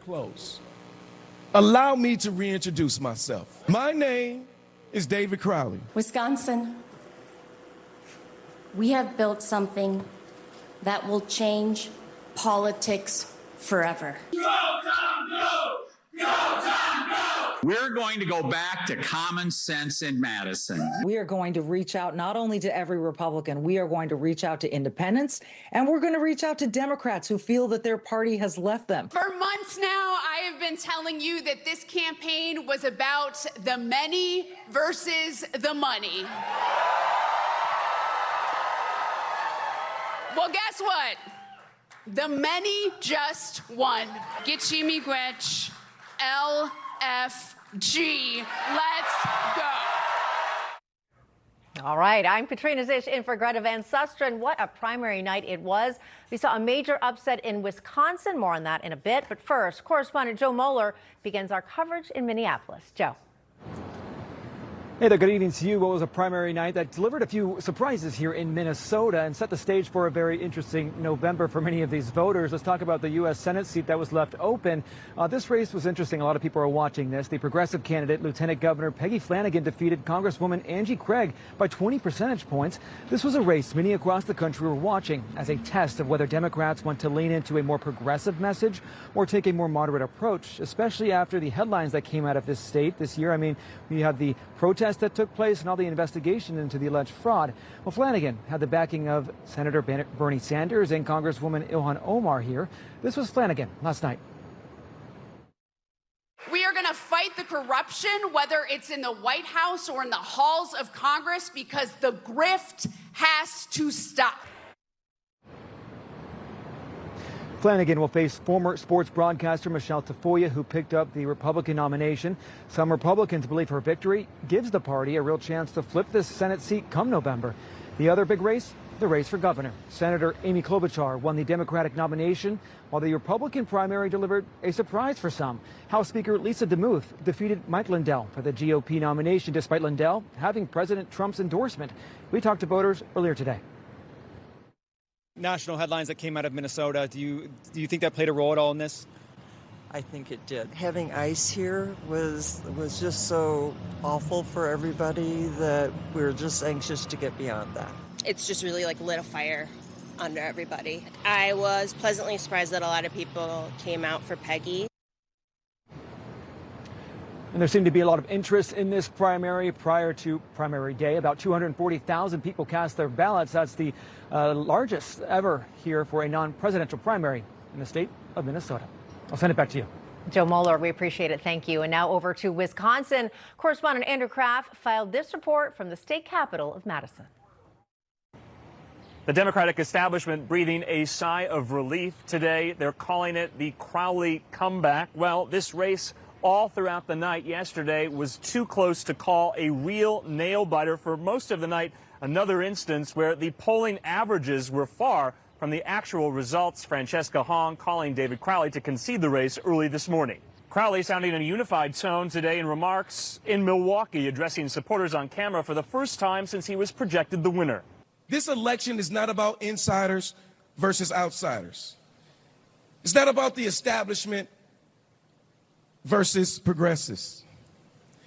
close, allow me to reintroduce myself. My name is David Crowley. Wisconsin, we have built something that will change politics forever. Go, Tom, go! Go, Tom, go! We're going to go back to common sense in Madison. We are going to reach out not only to every Republican, we are going to reach out to independents, and we're going to reach out to Democrats who feel that their party has left them. For months now, I have been telling you that this campaign was about the many versus the money. Well, guess what? The many just won. Get Jimmy Gwetch, LFG. Let's go. All right, I'm Katrina Szish in for Greta Van Susteren. What a primary night it was. We saw a major upset in Wisconsin. More on that in a bit. But first, correspondent Joe Moeller begins our coverage in Minneapolis. Joe. Hey there, good evening to you. What was a primary night that delivered a few surprises here in Minnesota and set the stage for a very interesting November for many of these voters. Let's talk about the U.S. Senate seat that was left open. This race was interesting. A lot of people are watching this. The progressive candidate, Lieutenant Governor Peggy Flanagan, defeated Congresswoman Angie by 20 percentage points. This was a race many across the country were watching as a test of whether Democrats want to lean into a more progressive message or take a more moderate approach, especially after the headlines that came out of this state this year. I mean, we had the protests that took place and all the investigation into the alleged fraud. Well, Flanagan had the backing of Senator Bernie Sanders and Congresswoman Ilhan Omar here. This was Flanagan last night. We are going to fight the corruption, whether it's in the White House or in the halls of Congress, because the grift has to stop. Flanagan will face former sports broadcaster Michelle Tafoya, who picked up the Republican nomination. Some Republicans believe her victory gives the party a real chance to flip this Senate seat come November. The other big race, the race for governor. Senator Amy Klobuchar won the Democratic nomination, while the Republican primary delivered a surprise for some. House Speaker Lisa DeMuth defeated Mike Lindell for the GOP nomination, despite Lindell having President Trump's endorsement. We talked to voters earlier today. National headlines that came out of Minnesota. Do you think that played a role at all in this? I think it did. Having ice here was just so awful for everybody that we're just anxious to get beyond that. It's just really lit a fire under everybody. I was pleasantly surprised that a lot of people came out for Peggy. And there seemed to be a lot of interest in this primary prior to primary day. About 240,000 people cast their ballots. That's the largest ever here for a non-presidential primary in the state of Minnesota. I'll send it back to you. Joe Moeller, we appreciate it. Thank you. And now over to Wisconsin. Correspondent Andrew Kraft filed this report from the state capital of Madison. The Democratic establishment breathing a sigh of relief today. They're calling it the Crowley comeback. Well, this race all throughout the night yesterday was too close to call a real nail-biter for most of the night. Another instance where the polling averages were far from the actual results. Francesca Hong calling David Crowley to concede the race early this morning. Crowley sounding in a unified tone today in remarks in Milwaukee, addressing supporters on camera for the first time since he was projected the winner. This election is not about insiders versus outsiders. It's not about the establishment versus progressives.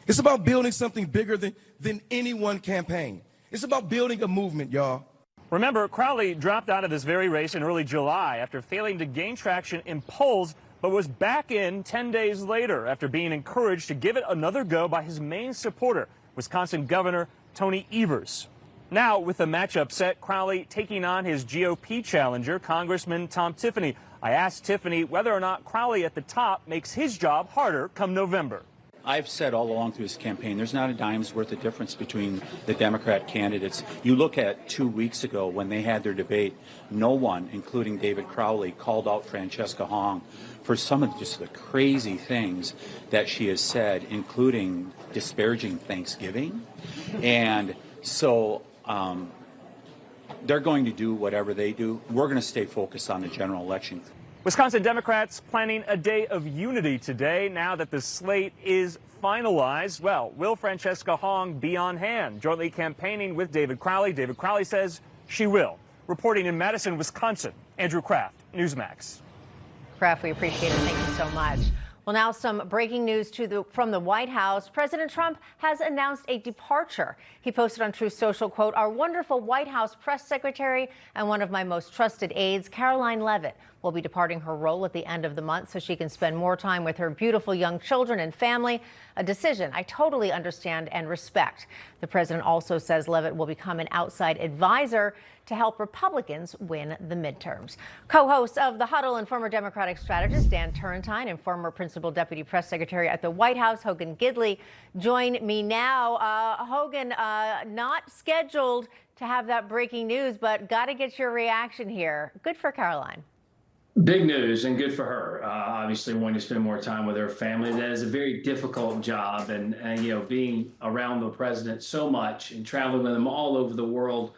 It's about building something bigger than any one campaign. It's about building a movement, y'all. Remember, Crowley dropped out of this very race in early July after failing to gain traction in polls, but was back in 10 days later after being encouraged to give it another go by his main supporter, Wisconsin Governor Tony Evers. Now, with the matchup set, Crowley taking on his GOP challenger, Congressman Tom Tiffany. I asked Tiffany whether or not Crowley at the top makes his job harder come November. I've said all along through this campaign, there's not a dime's worth of difference between the Democrat candidates. You look at 2 weeks ago when they had their debate, no one, including David Crowley, called out Francesca Hong for some of just the crazy things that she has said, including disparaging Thanksgiving. And so they're going to do whatever they do. We're going to stay focused on the general election. Wisconsin Democrats planning a day of unity today now that the slate is finalized. Well, will Francesca Hong be on hand, jointly campaigning with David Crowley? David Crowley says she will. Reporting in Madison, Wisconsin, Andrew Kraft, Newsmax. Graf, we appreciate it. Thank you so much. Well, now some breaking news from the White House. President Trump has announced a departure. He posted on Truth Social, quote, "Our wonderful White House press secretary and one of my most trusted aides, Karoline Leavitt, will be departing her role at the end of the month so she can spend more time with her beautiful young children and family. A decision I totally understand and respect." The president also says Leavitt will become an outside advisor to help Republicans win the midterms. Co-hosts of The Huddle and former Democratic strategist Dan Turrentine and former principal deputy press secretary at the White House, Hogan Gidley, join me now. Hogan, not scheduled to have that breaking news, but got to get your reaction here. Good for Karoline. Big news and good for her. Obviously, wanting to spend more time with her family. That is a very difficult job, and you know, being around the president so much and traveling with him all over the world.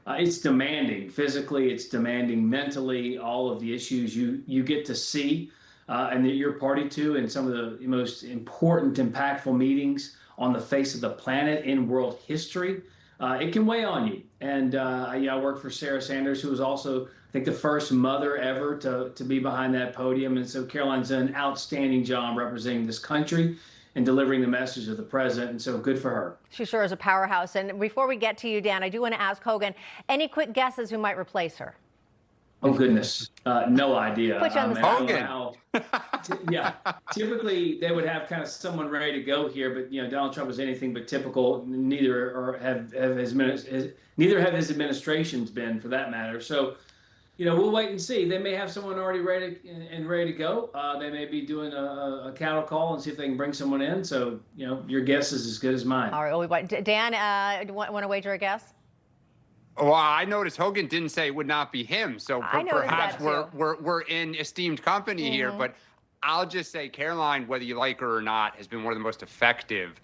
It's demanding physically, it's demanding mentally, all of the issues you get to see and that you're party to, and some of the most important, impactful meetings on the face of the planet in world history. It can weigh on you. And I worked for Sarah Sanders, who was also, I think, the first mother ever to be behind that podium. And so Karoline's done an outstanding job representing this country and delivering the message of the president, and so good for her. She sure is a powerhouse. And before we get to you, Dan, I do want to ask Hogan, any quick guesses who might replace her? Oh, goodness. No idea. Put you on the spot. Yeah. Typically, they would have kind of someone ready to go here, but, you know, Donald Trump is anything but typical. Neither have his administrations been, for that matter. So, you know, we'll wait and see. They may have someone already ready to go. They may be doing a cattle call and see if they can bring someone in. So, you know, your guess is as good as mine. All right. Well, Dan, want to wager a guess? Well, I noticed Hogan didn't say it would not be him, so perhaps we're in esteemed company here. But I'll just say Karoline, whether you like her or not, has been one of the most effective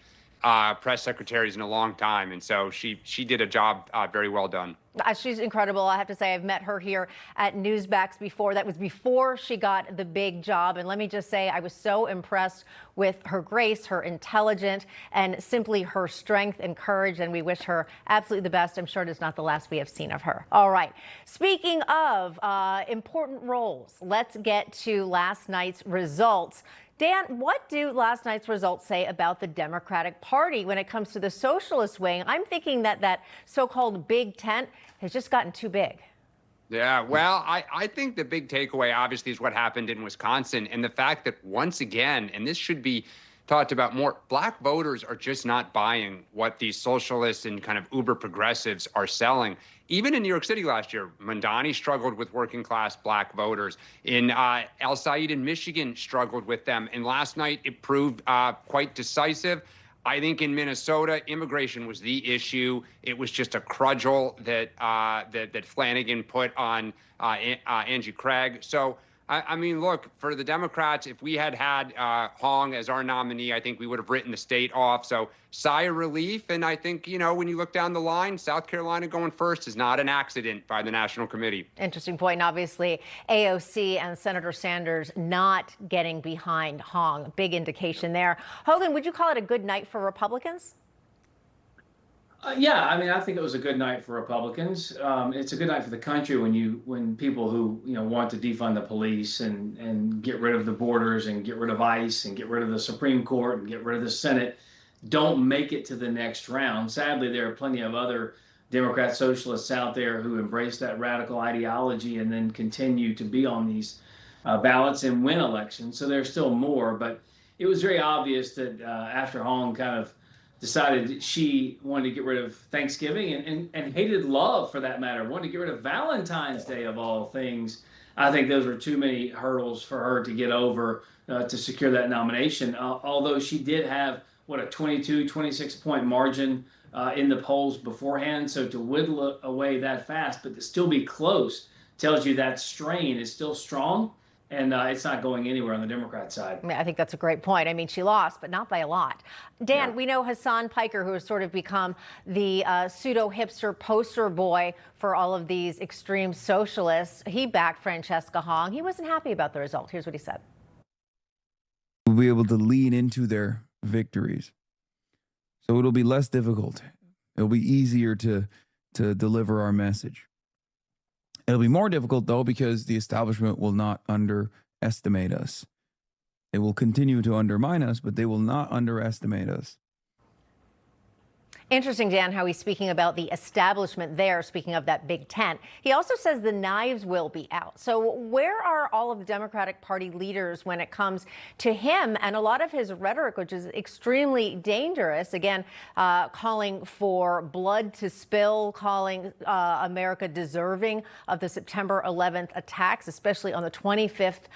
press secretaries in a long time, and so she did a job very well done. She's incredible. I have to say, I've met her here at Newsmax before. That was before she got the big job. And let me just say, I was so impressed with her grace, her intelligence, and simply her strength and courage. And we wish her absolutely the best. I'm sure it is not the last we have seen of her. All right. Speaking of important roles, let's get to last night's results. Dan, what do last night's results say about the Democratic Party when it comes to the socialist wing? I'm thinking that so-called big tent has just gotten too big. Yeah, well, I think the big takeaway, obviously, is what happened in Wisconsin, and the fact that once again, and this should be talked about more, black voters are just not buying what these socialists and kind of uber progressives are selling. Even in New York City last year, Mamdani struggled with working class black voters. In El Said in Michigan struggled with them. And last night it proved quite decisive. I think in Minnesota, immigration was the issue. It was just a cudgel that Flanagan put on Angie Craig. So, I mean, look, for the Democrats, if we had Hong as our nominee, I think we would have written the state off. So sigh of relief. And I think, you know, when you look down the line, South Carolina going first is not an accident by the National Committee. Interesting point. And obviously, AOC and Senator Sanders not getting behind Hong. Big indication there. Hogan, would you call it a good night for Republicans? Yeah, I mean, I think it was a good night for Republicans. It's a good night for the country when people who want to defund the police and get rid of the borders and get rid of ICE and get rid of the Supreme Court and get rid of the Senate don't make it to the next round. Sadly, there are plenty of other Democrat socialists out there who embrace that radical ideology and then continue to be on these ballots and win elections. So there's still more, but it was very obvious that after Hong kind of decided she wanted to get rid of Thanksgiving and hated love, for that matter, wanted to get rid of Valentine's Day of all things. I think those were too many hurdles for her to get over to secure that nomination, although she did have, a 22, 26-point margin in the polls beforehand. So to whittle away that fast, but to still be close, tells you that strain is still strong. And it's not going anywhere on the Democrat side. I mean, I think that's a great point. I mean, she lost, but not by a lot. Dan, we know Hassan Piker, who has sort of become the pseudo-hipster poster boy for all of these extreme socialists. He backed Francesca Hong. He wasn't happy about the result. Here's what he said. We'll be able to lean into their victories. So it'll be less difficult. It'll be easier to deliver our message. It'll be more difficult, though, because the establishment will not underestimate us. They will continue to undermine us, but they will not underestimate us. Interesting, Dan, how he's speaking about the establishment there, speaking of that big tent. He also says the knives will be out. So where are all of the Democratic Party leaders when it comes to him and a lot of his rhetoric, which is extremely dangerous, again, calling for blood to spill, calling America deserving of the September 11th attacks, especially on the 25th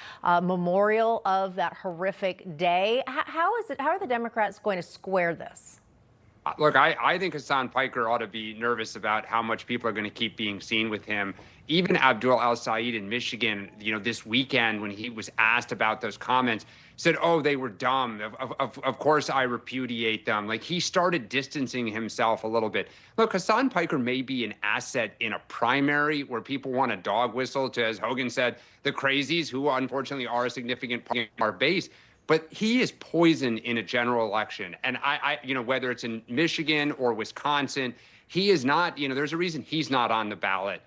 memorial of that horrific day. How are the Democrats going to square this? Look, I think Hassan Piker ought to be nervous about how much people are going to keep being seen with him. Even Abdul El-Said in Michigan, this weekend when he was asked about those comments, said, oh, they were dumb. Of course, I repudiate them. Like, he started distancing himself a little bit. Look, Hassan Piker may be an asset in a primary where people want a dog whistle to, as Hogan said, the crazies, who unfortunately are a significant part of our base. But he is poison in a general election. And I whether it's in Michigan or Wisconsin, he is not, there's a reason he's not on the ballot.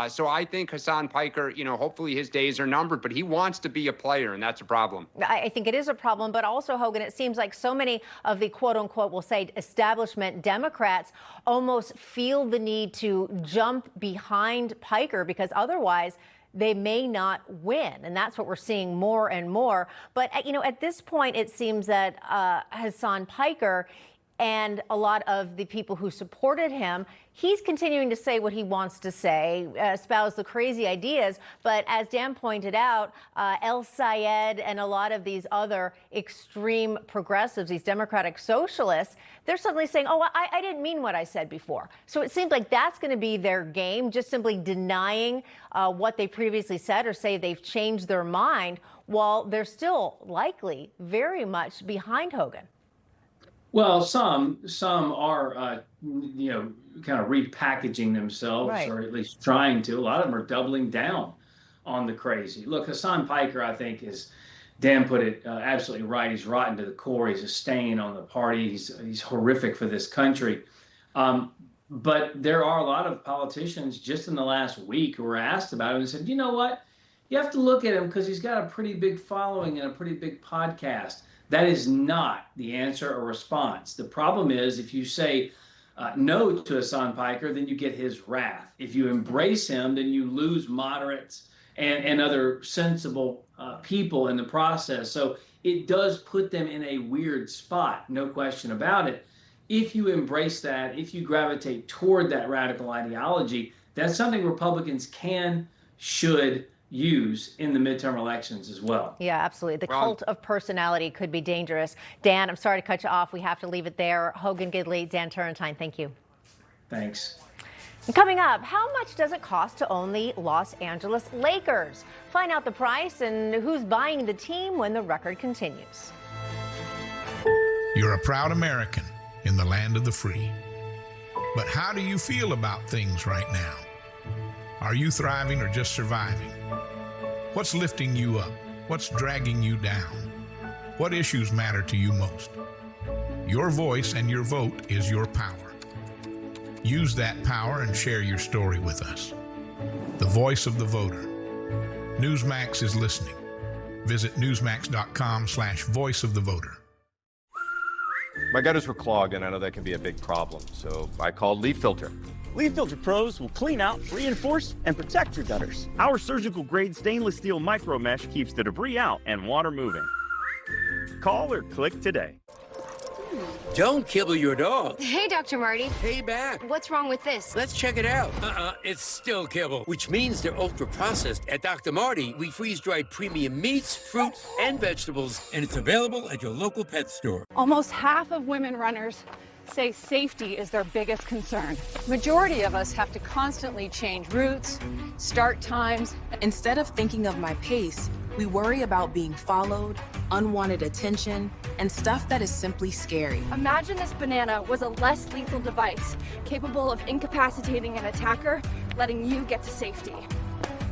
So I think Hassan Piker, hopefully his days are numbered, but he wants to be a player, and that's a problem. I think it is a problem, but also, Hogan, it seems like so many of the quote unquote, we'll say establishment Democrats almost feel the need to jump behind Piker because otherwise they may not win. And that's what we're seeing more and more. But, at this point, it seems that Hassan Piker and a lot of the people who supported him, he's continuing to say what he wants to say, espouse the crazy ideas. But as Dan pointed out, El-Sayed and a lot of these other extreme progressives, these democratic socialists, they're suddenly saying, oh, I didn't mean what I said before. So it seems like that's going to be their game, just simply denying what they previously said or say they've changed their mind while they're still likely very much behind Hogan. Well, some are, kind of repackaging themselves, right, or at least trying to. A lot of them are doubling down on the crazy. Look, Hassan Piker, I think, is, Dan put it absolutely right. He's rotten to the core. He's a stain on the party. He's horrific for this country. But there are a lot of politicians just in the last week who were asked about him and said, you know what? You have to look at him because he's got a pretty big following and a pretty big podcast. That is not the answer or response. The problem is if you say no to Hassan Piker, then you get his wrath. If you embrace him, then you lose moderates and other sensible people in the process. So it does put them in a weird spot, no question about it. If you embrace that, if you gravitate toward that radical ideology, that's something Republicans should use in the midterm elections as well. Yeah, absolutely. The cult of personality could be dangerous. Dan, I'm sorry to cut you off. We have to leave it there. Hogan Gidley, Dan Turrentine, thank you. Thanks. And coming up, how much does it cost to own the Los Angeles Lakers? Find out the price and who's buying the team when the record continues. You're a proud American in the land of the free. But how do you feel about things right now? Are you thriving or just surviving? What's lifting you up? What's dragging you down? What issues matter to you most? Your voice and your vote is your power. Use that power and share your story with us. The voice of the voter. Newsmax is listening. Visit newsmax.com/voice of the voter. My gutters were clogged, and I know that can be a big problem, so I called Leaf Filter. Leaf Filter Pros will clean out, reinforce, and protect your gutters. Our surgical-grade stainless steel micro mesh keeps the debris out and water moving. Call or click today. Don't kibble your dog. Hey, Dr. Marty. Hey, back. What's wrong with this? Let's check it out. It's still kibble, which means they're ultra-processed. At Dr. Marty, we freeze-dried premium meats, fruit, and vegetables, and it's available at your local pet store. Almost half of women runners say safety is their biggest concern. Majority of us have to constantly change routes, start times. Instead of thinking of my pace, we worry about being followed, unwanted attention, and stuff that is simply scary. Imagine this banana was a less lethal device, capable of incapacitating an attacker, letting you get to safety.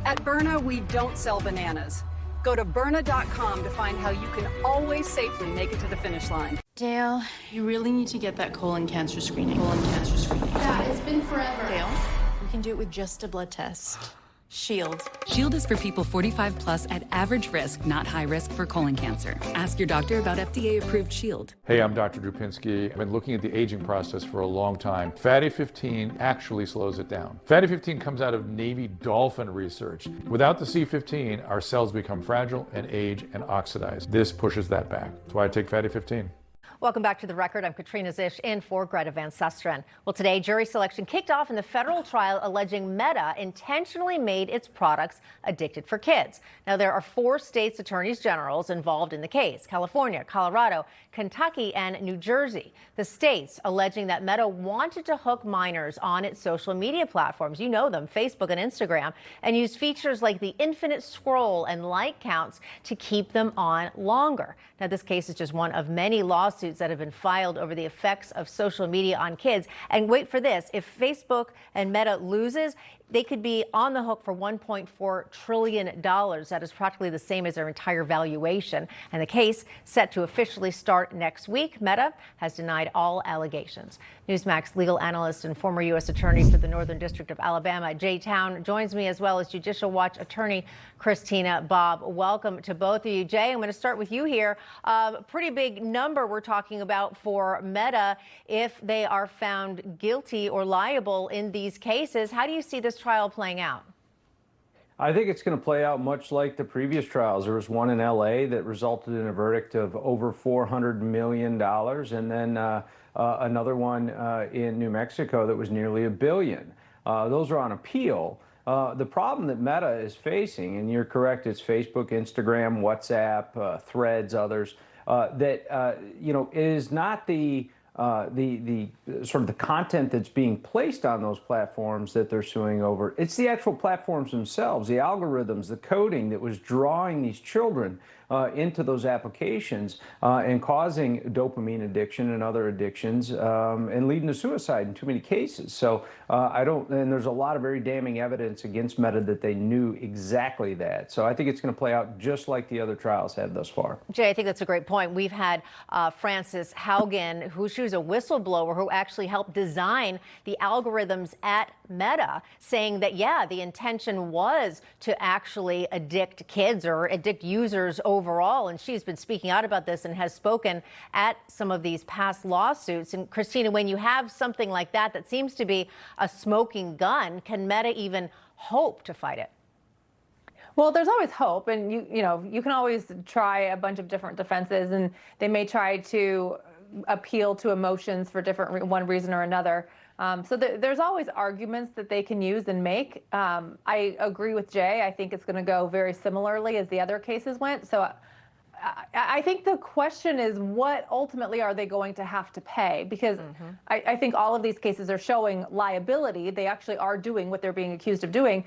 At Byrna, we don't sell bananas. Go to Byrna.com to find how you can always safely make it to the finish line. Dale, you really need to get that colon cancer screening. Yeah, it's been forever. Dale, we can do it with just a blood test. Shield. Shield is for people 45 plus at average risk, not high risk for colon cancer. Ask your doctor about FDA-approved Shield. Hey, I'm Dr. Drupinski. I've been looking at the aging process for a long time. Fatty 15 actually slows it down. Fatty 15 comes out of Navy dolphin research. Without the C15, our cells become fragile and age and oxidize. This pushes that back. That's why I take Fatty 15. Welcome back to The Record. I'm Katrina Szish in for Greta Van Susteren. Well, today, jury selection kicked off in the federal trial alleging Meta intentionally made its products addicted for kids. Now, there are 4 states' attorneys generals involved in the case: California, Colorado, Kentucky, and New Jersey. The states alleging that Meta wanted to hook minors on its social media platforms, you know them, Facebook and Instagram, and use features like the infinite scroll and like counts to keep them on longer. Now, this case is just one of many lawsuits that have been filed over the effects of social media on kids. And wait for this, if Facebook and Meta loses, they could be on the hook for $1.4 trillion. That is practically the same as their entire valuation. And the case set to officially start next week. Meta has denied all allegations. Newsmax legal analyst and former U.S. attorney for the Northern District of Alabama, Jay Town, joins me, as well as Judicial Watch attorney Christina Bobb. Welcome to both of you. Jay, I'm going to start with you here. Pretty big number we're talking about for Meta if they are found guilty or liable in these cases. How do you see this trial playing out? I think it's going to play out much like the previous trials. There was one in L.A. that resulted in a verdict of over $400 million, and then another one in New Mexico that was nearly $1 billion. Those are on appeal. The problem that Meta is facing, and you're correct, it's Facebook, Instagram, WhatsApp, Threads, others, that is not the sort of the content that's being placed on those platforms that they're suing over. It's the actual platforms themselves, the algorithms, the coding that was drawing these children into those applications and causing dopamine addiction and other addictions and leading to suicide in too many cases. So and there's a lot of very damning evidence against Meta that they knew exactly that. So I think it's going to play out just like the other trials have thus far. Jay, I think that's a great point. We've had Frances Haugen, she was a whistleblower who actually helped design the algorithms at Meta, saying that, yeah, the intention was to actually addict kids or addict users overall. And she's been speaking out about this and has spoken at some of these past lawsuits. And Christina, when you have something like that that seems to be a smoking gun, can Meta even hope to fight it? Well, there's always hope, and you can always try a bunch of different defenses, and they may try to appeal to emotions for one reason or another. So there's always arguments that they can use and make. I agree with Jay. I think it's going to go very similarly as the other cases went. So I think the question is, what ultimately are they going to have to pay? Because I think all of these cases are showing liability. They actually are doing what they're being accused of doing.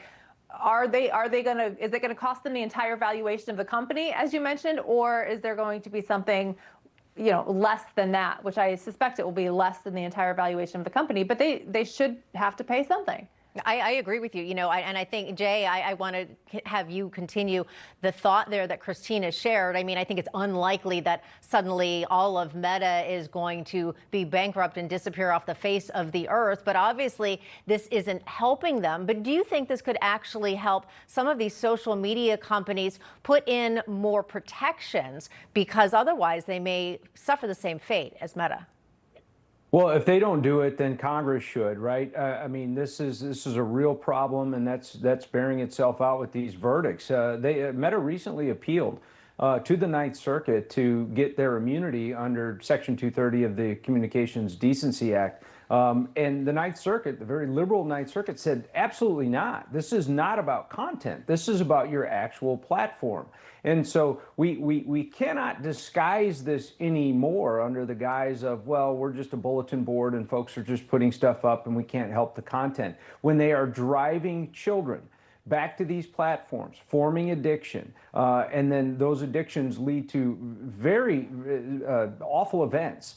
Is it going to cost them the entire valuation of the company, as you mentioned, or is there going to be something less than that, which I suspect it will be less than the entire valuation of the company, but they should have to pay something. I agree with you, and I think, Jay, I want to have you continue the thought there that Christina shared. I mean, I think it's unlikely that suddenly all of Meta is going to be bankrupt and disappear off the face of the earth. But obviously, this isn't helping them. But do you think this could actually help some of these social media companies put in more protections, because otherwise they may suffer the same fate as Meta? Well, if they don't do it, then Congress should, right? I mean, this is a real problem, and that's bearing itself out with these verdicts. Meta recently appealed to the Ninth Circuit to get their immunity under Section 230 of the Communications Decency Act. And the Ninth Circuit, the very liberal Ninth Circuit, said absolutely not. This is not about content. This is about your actual platform. And so we cannot disguise this anymore under the guise of, well, we're just a bulletin board and folks are just putting stuff up and we can't help the content. When they are driving children back to these platforms, forming addiction, and then those addictions lead to very awful events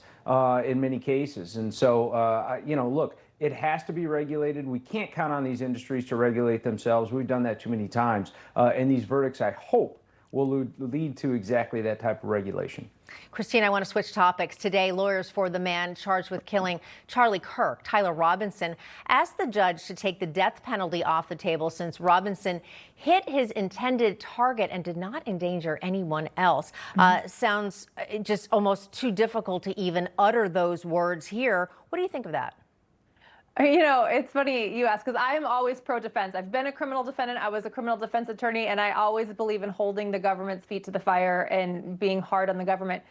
in many cases. And so, look, it has to be regulated. We can't count on these industries to regulate themselves. We've done that too many times. And these verdicts, I hope, will lead to exactly that type of regulation. Christine, I want to switch topics. Today, lawyers for the man charged with killing Charlie Kirk, Tyler Robinson, asked the judge to take the death penalty off the table since Robinson hit his intended target and did not endanger anyone else. Sounds just almost too difficult to even utter those words here. What do you think of that? You know, it's funny you ask, because I am always pro-defense. I've been a criminal defendant. I was a criminal defense attorney, and I always believe in holding the government's feet to the fire and being hard on the government.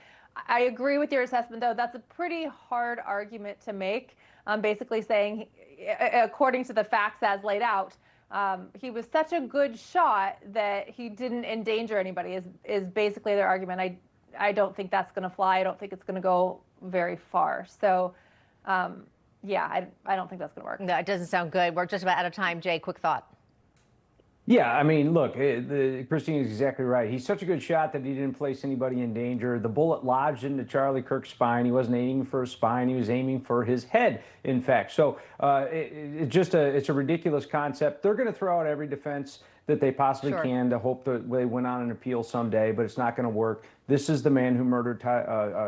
I agree with your assessment, though. That's a pretty hard argument to make. Basically saying, according to the facts as laid out, he was such a good shot that he didn't endanger anybody is basically their argument. I don't think that's going to fly. I don't think it's going to go very far. So, yeah, I don't think that's going to work. No, it doesn't sound good. We're just about out of time. Jay, quick thought. Yeah, I mean, look, Christine is exactly right. He's such a good shot that he didn't place anybody in danger. The bullet lodged into Charlie Kirk's spine. He wasn't aiming for his spine. He was aiming for his head, in fact. So it's a ridiculous concept. They're going to throw out every defense that they possibly can to hope that they win on an appeal someday, but it's not going to work. This is the man who murdered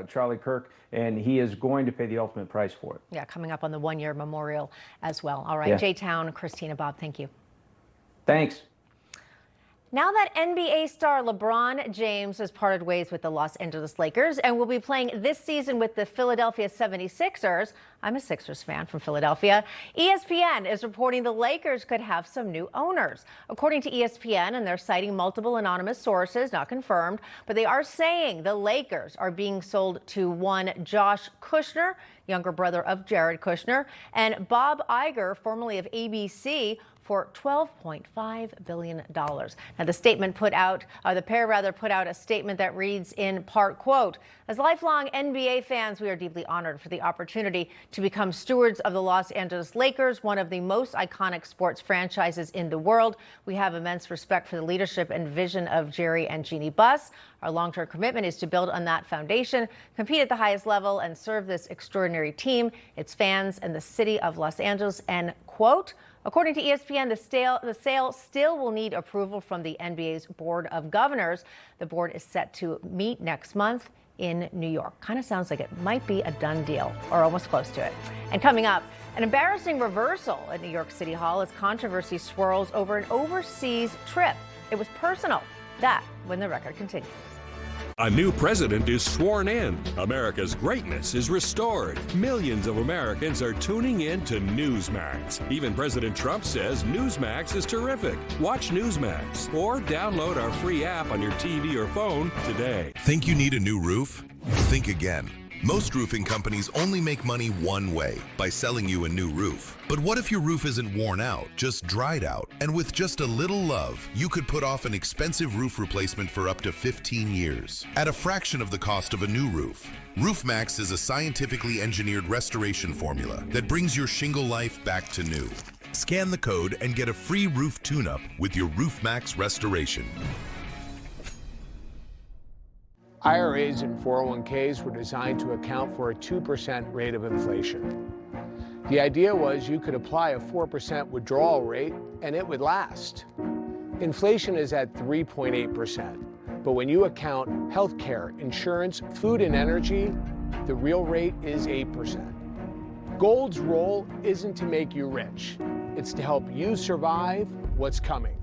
Charlie Kirk, and he is going to pay the ultimate price for it. Yeah, coming up on the one-year memorial as well. All right, Yeah. J-Town, Christina Bobb, thank you. Thanks. Now that NBA star LeBron James has parted ways with the Los Angeles Lakers and will be playing this season with the Philadelphia 76ers, I'm a Sixers fan from Philadelphia, ESPN is reporting the Lakers could have some new owners. According to ESPN, and they're citing multiple anonymous sources, not confirmed, but they are saying the Lakers are being sold to one Josh Kushner, younger brother of Jared Kushner, and Bob Iger, formerly of ABC, for $12.5 billion. Now, the statement put out, the pair put out a statement that reads in part, quote, as lifelong NBA fans, we are deeply honored for the opportunity to become stewards of the Los Angeles Lakers, one of the most iconic sports franchises in the world. We have immense respect for the leadership and vision of Jerry and Jeannie Buss. Our long-term commitment is to build on that foundation, compete at the highest level, and serve this extraordinary team, its fans, and the city of Los Angeles, end quote. According to ESPN, the sale still will need approval from the NBA's Board of Governors. The board is set to meet next month in New York. Kind of sounds like it might be a done deal, or almost close to it. And coming up, an embarrassing reversal at New York City Hall as controversy swirls over an overseas trip. It was personal. That when the record continues. A new president is sworn in. America's greatness is restored. Millions of Americans are tuning in to Newsmax. Even President Trump says Newsmax is terrific. Watch Newsmax or download our free app on your TV or phone today. Think you need a new roof? Think again. Most roofing companies only make money one way, by selling you a new roof. But what if your roof isn't worn out, just dried out? And with just a little love, you could put off an expensive roof replacement for up to 15 years, at a fraction of the cost of a new roof. RoofMax is a scientifically engineered restoration formula that brings your shingle life back to new. Scan the code and get a free roof tune-up with your RoofMax restoration. IRAs and 401ks were designed to account for a 2% rate of inflation. The idea was you could apply a 4% withdrawal rate and it would last. Inflation is at 3.8%, but when you account healthcare, insurance, food, and energy, the real rate is 8%. Gold's role isn't to make you rich, it's to help you survive what's coming.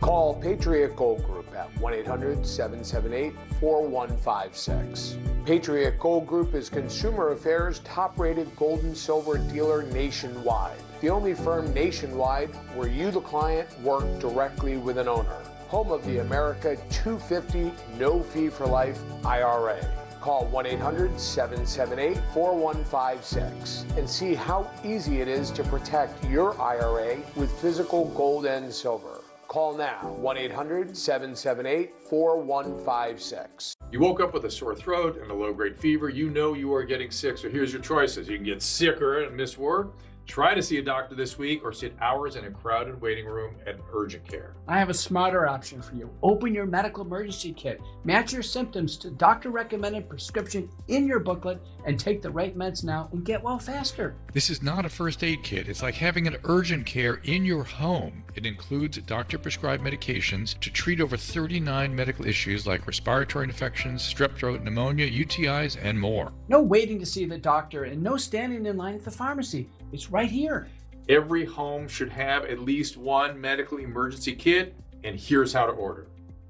Call Patriot Gold Group at 1-800-778-4156. Patriot Gold Group is Consumer Affairs' top-rated gold and silver dealer nationwide. The only firm nationwide where you, the client, work directly with an owner. Home of the America 250 no fee for life IRA. Call 1-800-778-4156 and see how easy it is to protect your IRA with physical gold and silver. Call now, 1-800-778-4156. You woke up with a sore throat and a low-grade fever. You know you are getting sick, so here's your choices. You can get sicker and miss work. Try to see a doctor this week or sit hours in a crowded waiting room at urgent care. I have a smarter option for you. Open your medical emergency kit. Match your symptoms to doctor-recommended prescription in your booklet and take the right meds now and get well faster. This is not a first aid kit. It's like having an urgent care in your home. It includes doctor-prescribed medications to treat over 39 medical issues like respiratory infections, strep throat, pneumonia, UTIs, and more. No waiting to see the doctor and no standing in line at the pharmacy. It's right here. Every home should have at least one medical emergency kit, and here's how to order.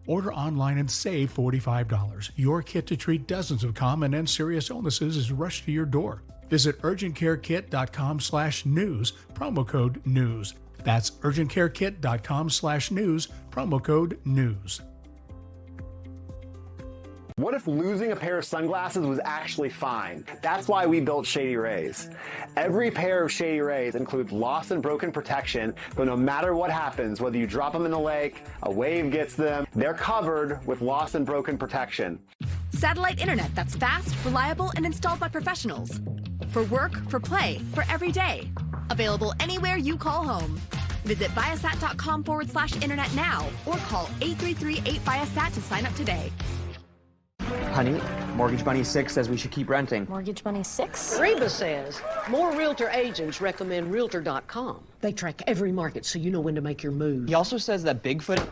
Order online and save $45. Your kit to treat dozens of common and serious illnesses is rushed to your door. Visit urgentcarekit.com/news, promo code NEWS. That's urgentcarekit.com/news, promo code NEWS. What if losing a pair of sunglasses was actually fine? That's why we built Shady Rays. Every pair of Shady Rays includes lost and broken protection, but no matter what happens, whether you drop them in the lake, a wave gets them, they're covered with lost and broken protection. Satellite internet that's fast, reliable, and installed by professionals. For work, for play, for every day. Available anywhere you call home. Visit Viasat.com/internet now or call 833-8Viasat to sign up today. Honey, Mortgage Bunny 6 says we should keep renting. Mortgage Bunny 6? Reba says more realtor agents recommend Realtor.com. They track every market so you know when to make your move. He also says that Bigfoot...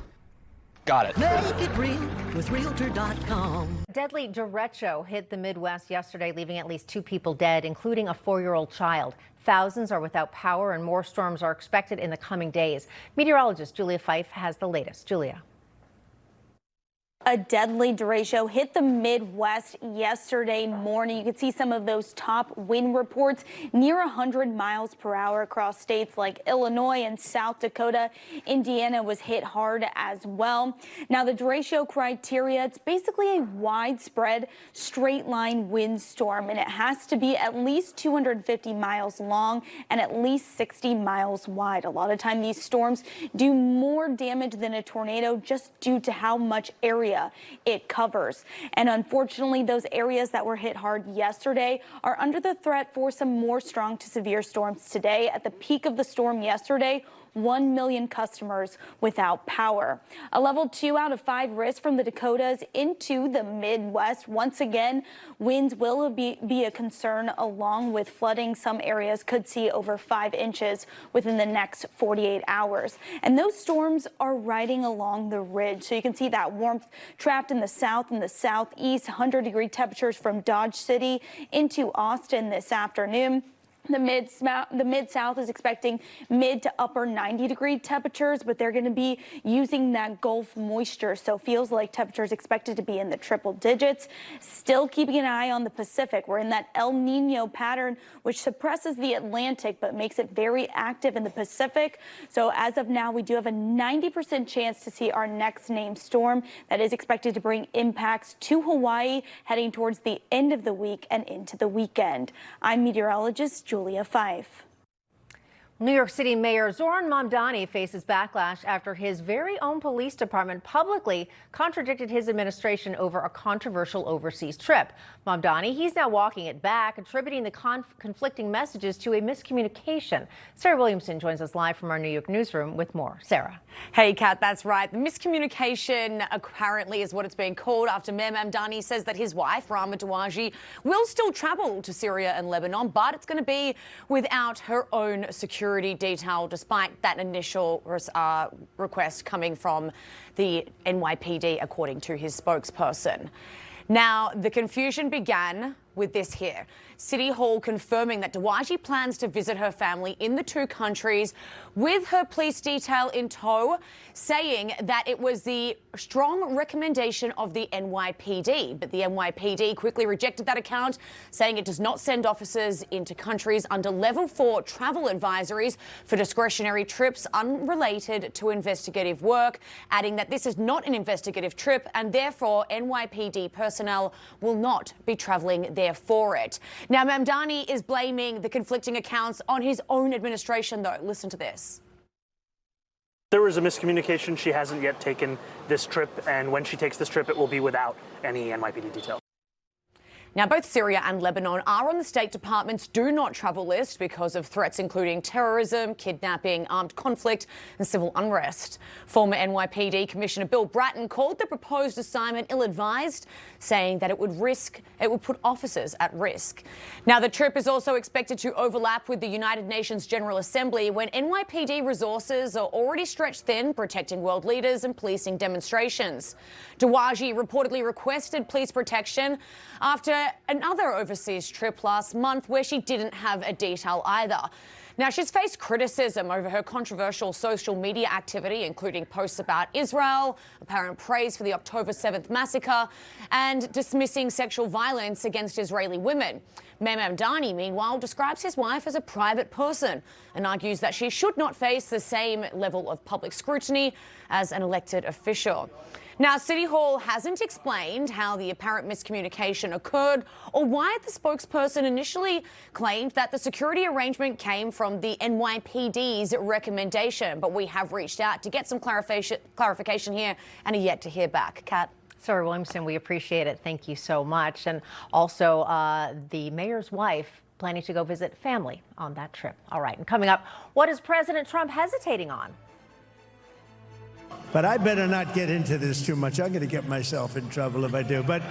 Got it. Make it real with Realtor.com. Deadly derecho hit the Midwest yesterday, leaving at least 2 people dead, including a 4-year-old child. Thousands are without power and more storms are expected in the coming days. Meteorologist Julia Fife has the latest. Julia. A deadly derecho hit the Midwest yesterday morning. You could see some of those top wind reports near 100 miles per hour across states like Illinois and South Dakota. Indiana was hit hard as well. Now, the derecho criteria, it's basically a widespread straight line windstorm, and it has to be at least 250 miles long and at least 60 miles wide. A lot of time these storms do more damage than a tornado just due to how much area it covers. And unfortunately, those areas that were hit hard yesterday are under the threat for some more strong to severe storms today. At the peak of the storm yesterday, 1 million customers without power. A level 2 out of 5 risk from the Dakotas into the Midwest. Once again, winds will be a concern along with flooding. Some areas could see over 5 inches within the next 48 hours. And those storms are riding along the ridge. So you can see that warmth trapped in the south and the southeast. 100-degree temperatures from Dodge City into Austin this afternoon. The Mid-South is expecting mid to upper 90-degree temperatures, but they're going to be using that Gulf moisture, so feels like temperatures expected to be in the triple digits. Still keeping an eye on the Pacific. We're in that El Nino pattern, which suppresses the Atlantic, but makes it very active in the Pacific. So as of now, we do have a 90% chance to see our next named storm that is expected to bring impacts to Hawaii heading towards the end of the week and into the weekend. I'm meteorologist Julia Fife. New York City Mayor Zoran Mamdani faces backlash after his very own police department publicly contradicted his administration over a controversial overseas trip. Mamdani, he's now walking it back, attributing the conflicting messages to a miscommunication. Sarah Williamson joins us live from our New York newsroom with more. Sarah. Hey, Kat, that's right. The miscommunication apparently is what it's being called after Mayor Mamdani says that his wife, Rama Dawaji, will still travel to Syria and Lebanon, but it's going to be without her own security detail, despite that initial request coming from the NYPD, according to his spokesperson. Now, the confusion began with this here. City Hall confirming that Dawaji plans to visit her family in the 2 countries with her police detail in tow, saying that it was the strong recommendation of the NYPD. But the NYPD quickly rejected that account, saying it does not send officers into countries under level 4 travel advisories for discretionary trips unrelated to investigative work, adding that this is not an investigative trip and therefore NYPD personnel will not be traveling there for it. Now, Mamdani is blaming the conflicting accounts on his own administration, though. Listen to this. There was a miscommunication. She hasn't yet taken this trip, and when she takes this trip, it will be without any NYPD detail. Now, both Syria and Lebanon are on the State Department's do not travel list because of threats including terrorism, kidnapping, armed conflict and civil unrest. Former NYPD Commissioner Bill Bratton called the proposed assignment ill-advised, saying that it would put officers at risk. Now, the trip is also expected to overlap with the United Nations General Assembly when NYPD resources are already stretched thin, protecting world leaders and policing demonstrations. Dowaji reportedly requested police protection after another overseas trip last month where she didn't have a detail either. Now, she's faced criticism over her controversial social media activity, including posts about Israel, apparent praise for the October 7th massacre, and dismissing sexual violence against Israeli women. Mamdani, meanwhile, describes his wife as a private person and argues that she should not face the same level of public scrutiny as an elected official. Now, City Hall hasn't explained how the apparent miscommunication occurred or why the spokesperson initially claimed that the security arrangement came from the NYPD's recommendation. But we have reached out to get some clarification here and are yet to hear back. Kat? Sir Williamson, we appreciate it. Thank you so much. And also the mayor's wife planning to go visit family on that trip. All right. And coming up, what is President Trump hesitating on? But I better not get into this too much. I'm going to get myself in trouble if I do. But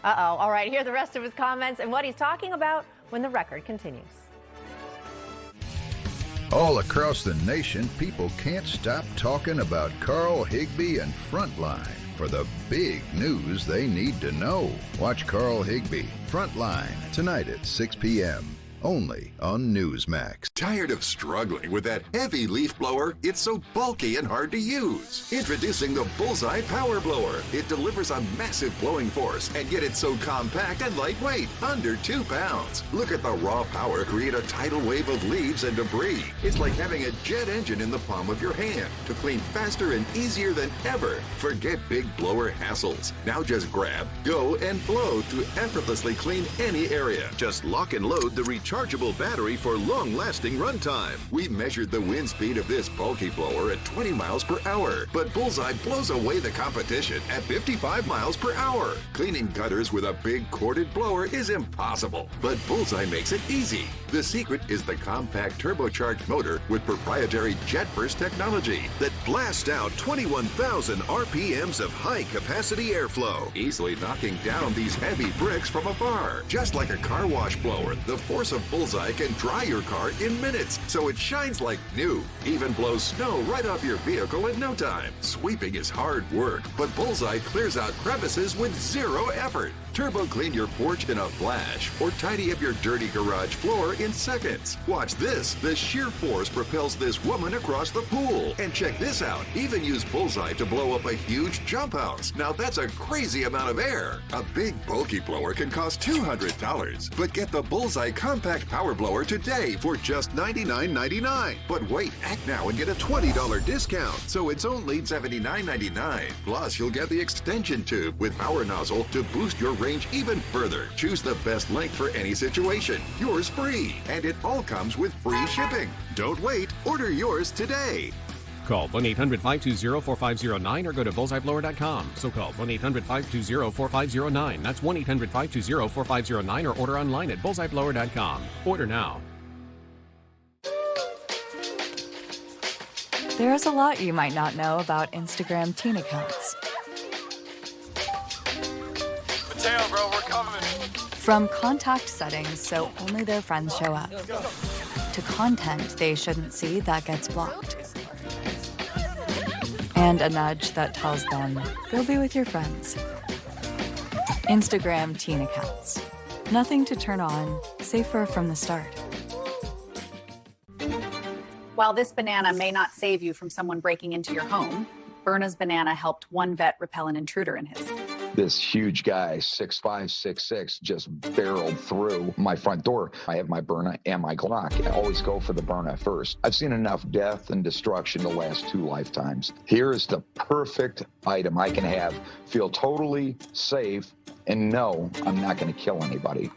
All right, hear the rest of his comments and what he's talking about when the record continues. All across the nation, people can't stop talking about Carl Higbie and Frontline for the big news they need to know. Watch Carl Higbie, Frontline, tonight at 6 p.m. Only on Newsmax. Tired of struggling with that heavy leaf blower? It's so bulky and hard to use. Introducing the Bullseye Power Blower. It delivers a massive blowing force, and yet it's so compact and lightweight, under 2 pounds. Look at the raw power create a tidal wave of leaves and debris. It's like having a jet engine in the palm of your hand to clean faster and easier than ever. Forget big blower hassles. Now just grab, go, and blow to effortlessly clean any area. Just lock and load the rechargeable battery for long-lasting runtime. We measured the wind speed of this bulky blower at 20 miles per hour, but Bullseye blows away the competition at 55 miles per hour. Cleaning gutters with a big corded blower is impossible, but Bullseye makes it easy. The secret is the compact turbocharged motor with proprietary jet burst technology that blasts out 21,000 RPMs of high-capacity airflow, easily knocking down these heavy bricks from afar. Just like a car wash blower, the force of Bullseye can dry your car in minutes, so it shines like new. Even blows snow right off your vehicle in no time. Sweeping is hard work, but Bullseye clears out crevices with zero effort. Turbo clean your porch in a flash, or tidy up your dirty garage floor in seconds. Watch this. The sheer force propels this woman across the pool. And check this out. Even use Bullseye to blow up a huge jump house. Now that's a crazy amount of air. A big bulky blower can cost $200, but get the Bullseye Compact Power Blower today for just $99.99. But wait, act now and get a $20 discount. So it's only $79.99. Plus, you'll get the extension tube with power nozzle to boost your range even further. Choose the best length for any situation. Yours free. And it all comes with free shipping. Don't wait. Order yours today. Call 1-800-520-4509 or go to bullseyeblower.com. So call 1-800-520-4509. That's 1-800-520-4509 or order online at bullseyeblower.com. Order now. There's a lot you might not know about Instagram teen accounts. Mateo, bro, we're coming. From contact settings so only their friends show up, to content they shouldn't see that gets blocked, and a nudge that tells them go be with your friends. Instagram teen accounts. Nothing to turn on, safer from the start. While this banana may not save you from someone breaking into your home, Berna's banana helped one vet repel an intruder in his. This huge guy, 6'5", 6'6", just barreled through my front door. I have my Berna and my Glock. I always go for the Berna first. I've seen enough death and destruction to last 2 lifetimes. Here is the perfect item I can have. Feel totally safe and know I'm not going to kill anybody.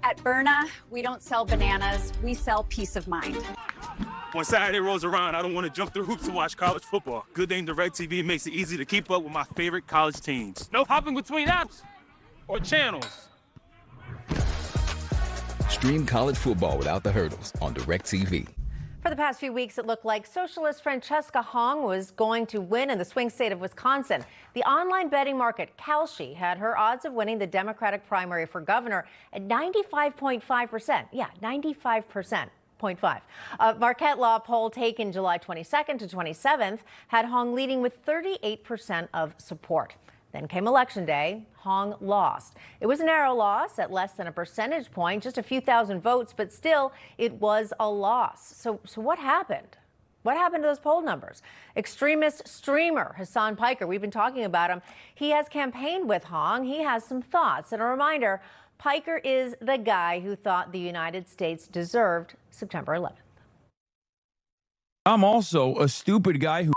At Berna, we don't sell bananas, we sell peace of mind. When Saturday rolls around, I don't want to jump through hoops to watch college football. Good thing DirecTV makes it easy to keep up with my favorite college teams. No hopping between apps or channels. Stream college football without the hurdles on DirecTV. For the past few weeks, it looked like socialist Francesca Hong was going to win in the swing state of Wisconsin. The online betting market, Kalshi, had her odds of winning the Democratic primary for governor at 95.5%. Yeah, 95%. 0.5. A Marquette Law poll taken July 22nd to 27th had Hong leading with 38% of support. Then came Election Day. Hong lost. It was a narrow loss at less than a percentage point, just a few thousand votes, but still it was a loss. So what happened? What happened to those poll numbers? Extremist streamer Hassan Piker, we've been talking about him. He has campaigned with Hong. He has some thoughts. And a reminder, Piker is the guy who thought the United States deserved September 11th. I'm also a stupid guy who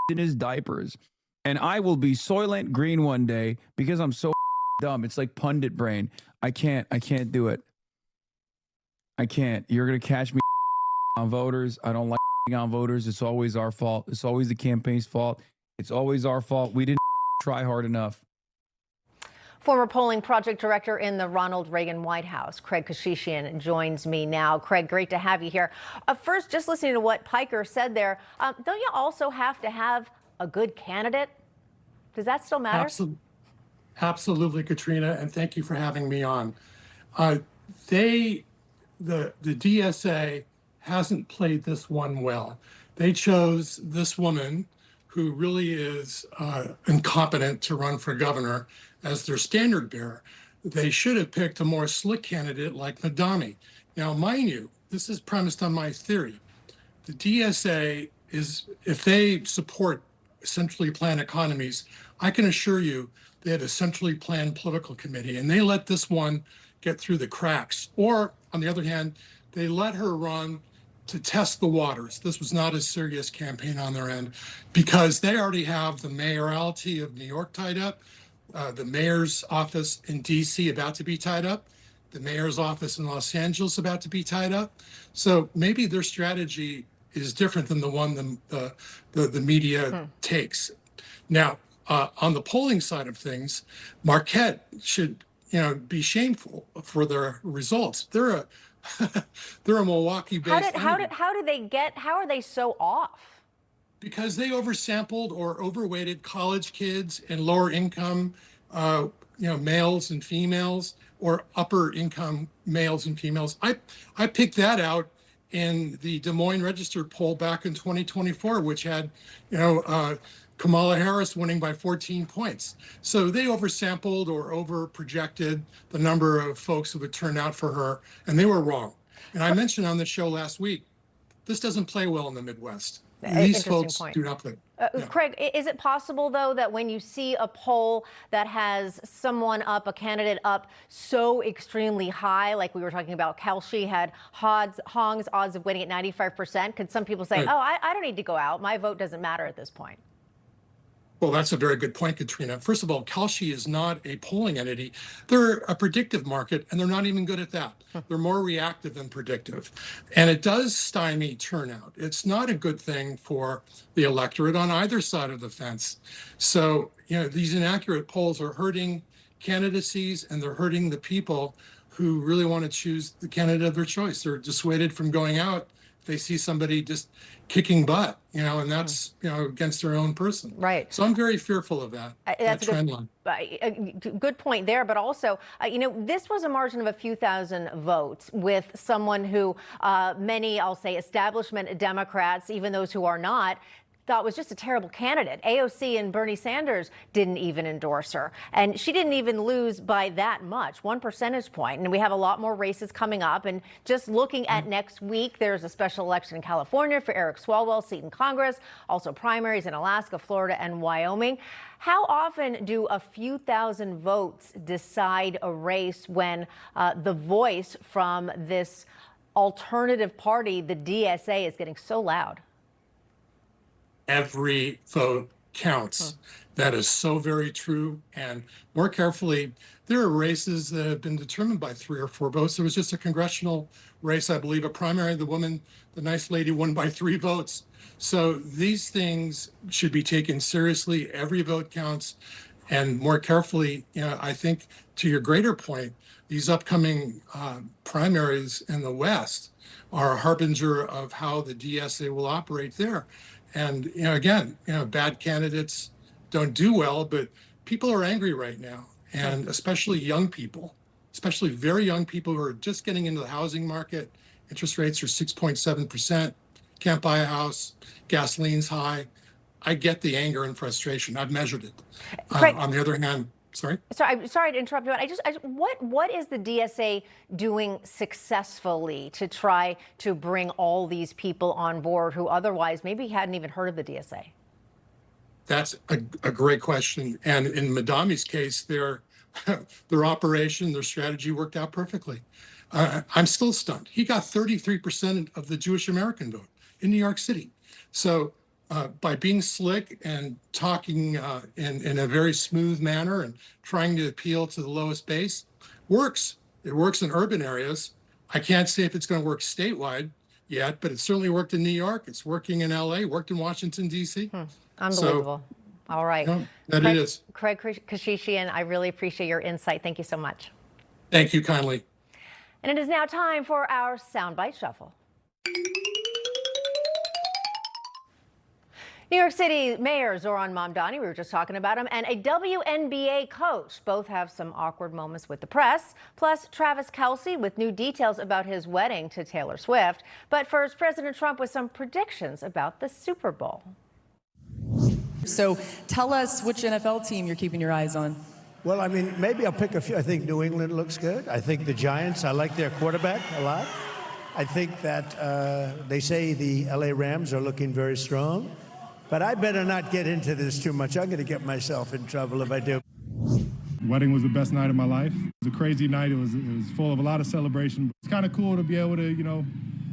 in his diapers. And I will be Soylent Green one day because I'm so dumb. It's like pundit brain. I can't do it. I can't. You're going to catch me on voters. I don't like on voters. It's always our fault. It's always the campaign's fault. It's always our fault. We didn't try hard enough. Former polling project director in the Ronald Reagan White House, Craig Keshishian, joins me now. Craig, great to have you here. First, just listening to what Piker said there, don't you also have to have a good candidate? Does that still matter? Absolutely, Katrina, and thank you for having me on. The DSA hasn't played this one well. They chose this woman who really is incompetent to run for governor as their standard bearer. They should have picked a more slick candidate like Mamdani. Now, mind you, this is premised on my theory. The DSA is, if they support centrally planned economies, I can assure you they have a centrally planned political committee, and they let this one get through the cracks. Or, on the other hand, they let her run to test the waters. This was not a serious campaign on their end because they already have the mayoralty of New York tied up, the mayor's office in D.C. about to be tied up, the mayor's office in Los Angeles about to be tied up. So maybe their strategy is different than the one the media takes. Now, on the polling side of things, Marquette should be shameful for their results. They're a Milwaukee-based. How are they so off? Because they oversampled or overweighted college kids and lower income, males and females, or upper income males and females. I picked that out in the Des Moines Register poll back in 2024, which had, Kamala Harris winning by 14 points. So they oversampled or overprojected the number of folks who would turn out for her, and they were wrong. And I mentioned on the show last week, this doesn't play well in the Midwest. These folks do not play. Craig, is it possible, though, that when you see a poll that has someone up, a candidate up so extremely high, like we were talking about, Kalshi had Hong's odds of winning at 95%, could some people say, I don't need to go out. My vote doesn't matter at this point? Well, that's a very good point, Katrina. First of all, Kalshi is not a polling entity. They're a predictive market, and they're not even good at that. They're more reactive than predictive. And it does stymie turnout. It's not a good thing for the electorate on either side of the fence. So, these inaccurate polls are hurting candidacies, and they're hurting the people who really want to choose the candidate of their choice. They're dissuaded from going out if they see somebody just kicking butt, and that's, against their own person. Right. So I'm very fearful of that, that's that trend line. Good point there. But also, this was a margin of a few thousand votes with someone who many, I'll say, establishment Democrats, even those who are not, thought was just a terrible candidate. AOC and Bernie Sanders didn't even endorse her. And she didn't even lose by that much, 1 percentage point. And we have a lot more races coming up. And just looking at next week, there's a special election in California for Eric Swalwell's seat in Congress, also primaries in Alaska, Florida, and Wyoming. How often do a few thousand votes decide a race when the voice from this alternative party, the DSA, is getting so loud? Every vote counts. That is so very true. And more carefully, there are races that have been determined by 3 or 4 votes. There was just a congressional race, I believe, a primary. The nice lady won by 3 votes. So these things should be taken seriously. Every vote counts. And more carefully, I think to your greater point, these upcoming primaries in the West are a harbinger of how the DSA will operate there. And, again, bad candidates don't do well, but people are angry right now, and especially young people, especially very young people who are just getting into the housing market. Interest rates are 6.7%, can't buy a house, gasoline's high. I get the anger and frustration. I've measured it. On the other hand, sorry to interrupt you. What is the DSA doing successfully to try to bring all these people on board who otherwise maybe hadn't even heard of the DSA? That's a great question. And in Mamdani's case, their operation, their strategy worked out perfectly. I'm still stunned. He got 33% of the Jewish American vote in New York City. So by being slick and talking in a very smooth manner and trying to appeal to the lowest base, works. It works in urban areas. I can't say if it's going to work statewide yet, but it certainly worked in New York. It's working in LA, worked in Washington, D.C. Unbelievable. All right. Yeah, that it is. Craig Keshishian, I really appreciate your insight. Thank you so much. Thank you kindly. And it is now time for our Soundbite Shuffle. New York City Mayor Zohran Mamdani, we were just talking about him, and a WNBA coach both have some awkward moments with the press. Plus, Travis Kelce with new details about his wedding to Taylor Swift. But first, President Trump with some predictions about the Super Bowl. So tell us which NFL team you're keeping your eyes on. Well, I mean, maybe I'll pick a few. I think New England looks good. I think the Giants, I like their quarterback a lot. I think that they say the LA Rams are looking very strong. But I better not get into this too much. I'm going to get myself in trouble if I do. The wedding was the best night of my life. It was a crazy night. It was full of a lot of celebration. It's kind of cool to be able to,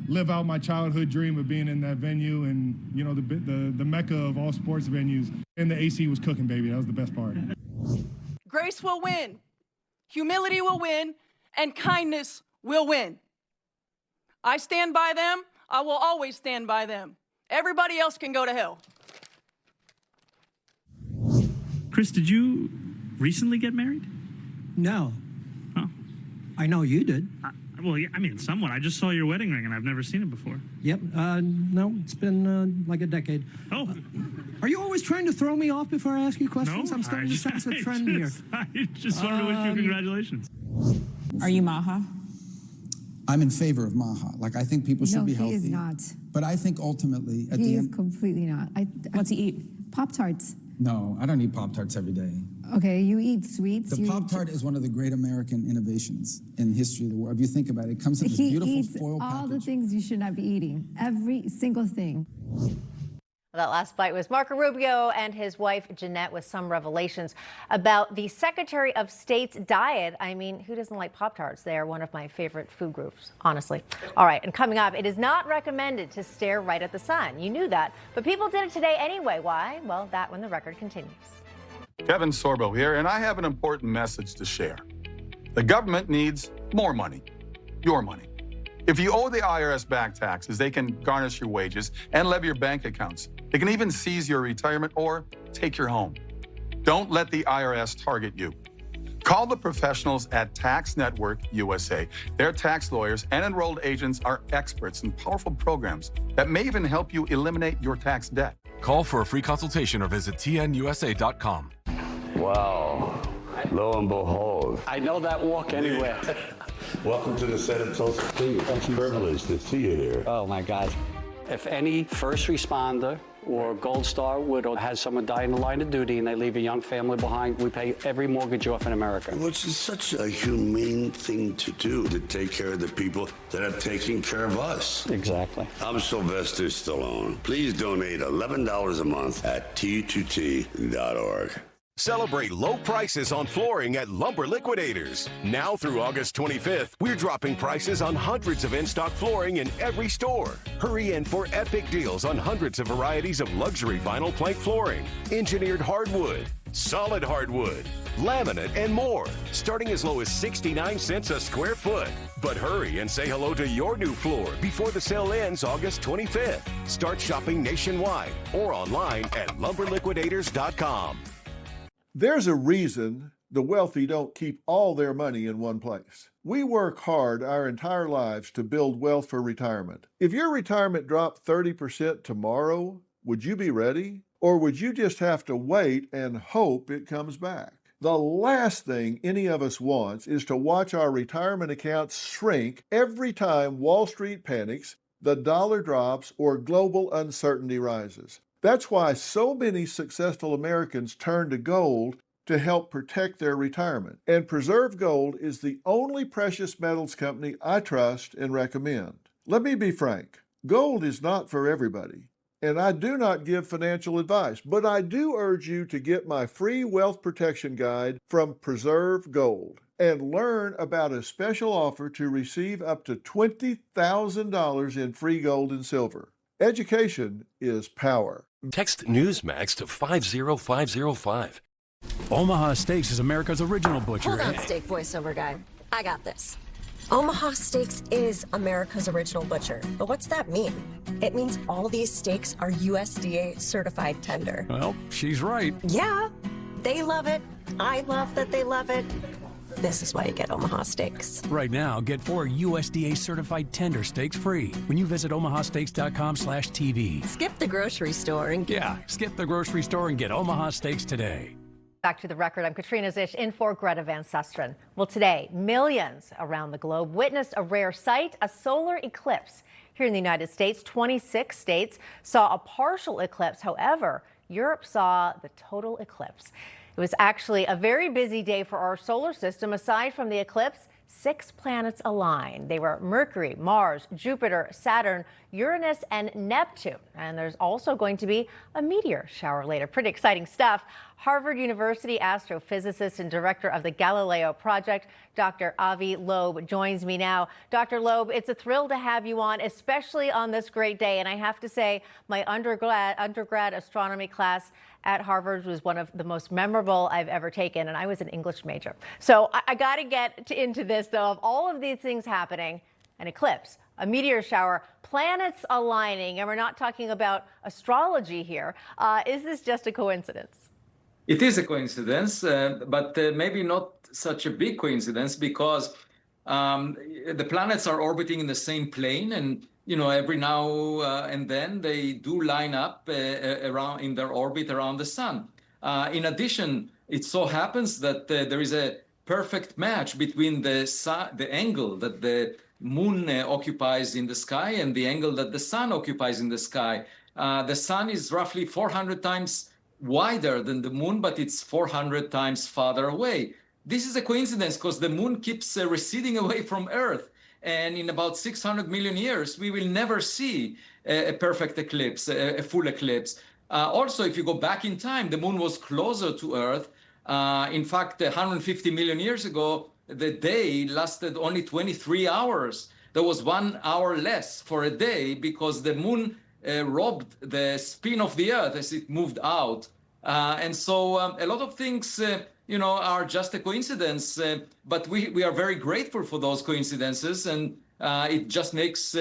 live out my childhood dream of being in that venue and, the mecca of all sports venues. And the AC was cooking, baby. That was the best part. Grace will win, humility will win, and kindness will win. I stand by them. I will always stand by them. Everybody else can go to hell. Chris, did you recently get married? No. Oh. I know you did. Well, yeah, I mean, somewhat. I just saw your wedding ring, and I've never seen it before. Yep. No, it's been like a decade. Oh. Are you always trying to throw me off before I ask you questions? No, I'm starting to sense a trend here. I just wanted to wish you congratulations. Are you Maha? I'm in favor of Maha. Like, I think people should be healthy. No, he is not. But I think ultimately, at the end... He is completely not. What's he eat? Pop-Tarts. No, I don't eat Pop-Tarts every day. Okay, you eat sweets. The Pop-Tart is one of the great American innovations in the history of the world. If you think about it, it comes in this beautiful foil package. All the things you should not be eating. Every single thing. That last bite was Marco Rubio and his wife Jeanette with some revelations about the Secretary of State's diet. I mean, who doesn't like Pop-Tarts? They are one of my favorite food groups, honestly. All right, and coming up, it is not recommended to stare right at the sun. You knew that, but people did it today anyway. Why? Well, that when the record continues. Kevin Sorbo here, and I have an important message to share. The government needs more money, your money. If you owe the IRS back taxes, they can garnish your wages and levy your bank accounts. They can even seize your retirement or take your home. Don't let the IRS target you. Call the professionals at Tax Network USA. Their tax lawyers and enrolled agents are experts in powerful programs that may even help you eliminate your tax debt. Call for a free consultation or visit tnusa.com. Wow. Lo and behold. I know that walk anywhere. Welcome to the set of Tulsa. It's a privilege to see you there. Oh, my God. If any first responder or Gold Star widow has someone die in the line of duty and they leave a young family behind, we pay every mortgage off in America. Which is such a humane thing to do, to take care of the people that are taking care of us. Exactly. I'm Sylvester Stallone. Please donate $11 a month at T2T.org. Celebrate low prices on flooring at Lumber Liquidators. Now through August 25th, we're dropping prices on hundreds of in-stock flooring in every store. Hurry in for epic deals on hundreds of varieties of luxury vinyl plank flooring, engineered hardwood, solid hardwood, laminate, and more, starting as low as 69 cents a square foot. But hurry and say hello to your new floor before the sale ends August 25th. Start shopping nationwide or online at lumberliquidators.com. There's a reason The wealthy don't keep all their money in one place. We work hard our entire lives to build wealth for retirement. If your retirement dropped 30% tomorrow, would you be ready? Or would you just have to wait and hope it comes back? The last thing any of us wants is to watch our retirement accounts shrink every time Wall Street panics, the dollar drops, or global uncertainty rises. That's why so many successful Americans turn to gold to help protect their retirement. And Preserve Gold is the only precious metals company I trust and recommend. Let me be frank, gold is not for everybody. And I do not give financial advice, but I do urge you to get my free wealth protection guide from Preserve Gold and learn about a special offer to receive up to $20,000 in free gold and silver. Education is power. Text Newsmax to 50505. Omaha Steaks is America's original butcher. Hold on, steak voiceover guy. I got this. Omaha Steaks is America's original butcher. But what's that mean? It means all these steaks are USDA certified tender. Well, she's right. Yeah, they love it. I love that they love it. This is why you get Omaha Steaks. Right now, get 4 USDA certified tender steaks free when you visit omahasteaks.com/TV. Skip the grocery store and skip the grocery store and get Omaha Steaks today. Back to the record, I'm Katrina Szish in for Greta Van Susteren. Well, today, millions around the globe witnessed a rare sight, a solar eclipse. Here in the United States, 26 states saw a partial eclipse. However, Europe saw the total eclipse. It was actually a very busy day for our solar system. Aside from the eclipse, 6 planets aligned. They were Mercury, Mars, Jupiter, Saturn, Uranus, and Neptune. And there's also going to be a meteor shower later. Pretty exciting stuff. Harvard University astrophysicist and director of the Galileo Project, Dr. Avi Loeb, joins me now. Dr. Loeb, it's a thrill to have you on, especially on this great day. And I have to say, my undergrad astronomy class at Harvard was one of the most memorable I've ever taken, and I was an English major. So I got to get into this, though, of all of these things happening: an eclipse, a meteor shower, planets aligning, and we're not talking about astrology here. Is this just a coincidence? It is a coincidence, but maybe not such a big coincidence, because the planets are orbiting in the same plane, and every now and then they do line up around in their orbit around the sun. In addition, it so happens that there is a perfect match between the angle that the moon occupies in the sky and the angle that the sun occupies in the sky. The sun is roughly 400 times wider than the moon, but it's 400 times farther away. This is a coincidence because the moon keeps receding away from Earth. And in about 600 million years, we will never see a perfect eclipse, a full eclipse. Also, if you go back in time, the moon was closer to Earth. In fact, 150 million years ago, the day lasted only 23 hours. There was 1 hour less for a day because the moon robbed the spin of the Earth as it moved out. And so a lot of things are just a coincidence, but we are very grateful for those coincidences, and it just makes